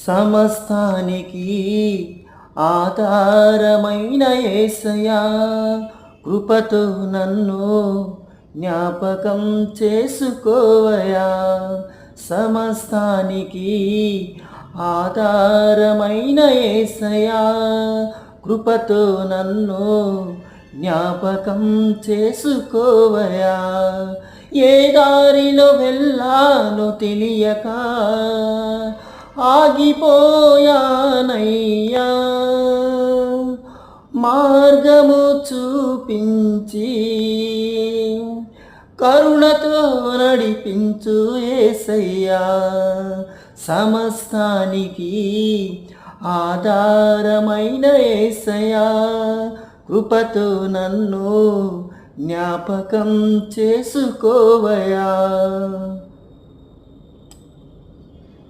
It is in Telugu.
సమస్తానికి ఆధారమైన యేసయ్యా, కృపతో నన్ను జ్ఞాపకం చేసుకోవయా. సమస్తానికి ఆధారమైన యేసయ్యా, కృపతో నన్ను జ్ఞాపకం చేసుకోవయా. ఏ దారిలో వెళ్ళాలో తెలియక ఆగిపోయానయ్యా, మార్గము చూపించి కరుణతో నడిపించు యేసయ్యా. సమస్తానికి ఆధారమైన యేసయ్యా, కృపతో నన్ను జ్ఞాపకం చేసుకోవయా.